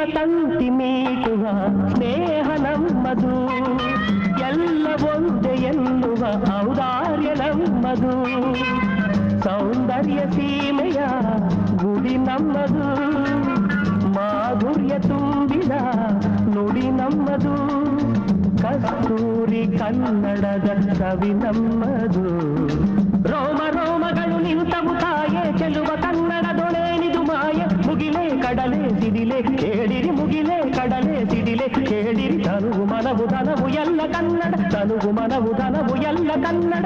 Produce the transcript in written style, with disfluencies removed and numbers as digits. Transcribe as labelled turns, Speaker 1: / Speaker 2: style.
Speaker 1: ತಂತಿ ಮೀಟುವ ಸ್ನೇಹ ನಮ್ಮದು, ಎಲ್ಲ ಒಂದೇ ಎನ್ನುವ ಔದಾರ್ಯ ನಮ್ಮದು, ಸೌಂದರ್ಯ ಸೀಮೆಯ ಗುಡಿ ನಮ್ಮದು, ಮಾಧುರ್ಯ ತುಂಬಿದ ನುಡಿ ನಮ್ಮದು, ಕಸ್ತೂರಿ ಕನ್ನಡದ ಕವಿ ನಮ್ಮದು. ರೋಮ ರೋಮಗಳು ನಿಂತವು ತಾಯೆ ಚೆಲುವ ಕನ್ನಡದೊಳೇನಿದು ಮಾಯೆ, ಮುಗಿಲೇ ಕಡಲೆ ಸಿಡಿಲೆ ಕೇಳಿರಿ, ಮುಗಿಲೇ ಕಡಲೆ ಸಿಡಿಲೆ ಕೇಳಿರಿ, ತನುವು ಮನವು ಧನವು ಎಲ್ಲ ಕನ್ನಡ, ತನುವು ಮನವು ಧನವು ಎಲ್ಲ ಕನ್ನಡ.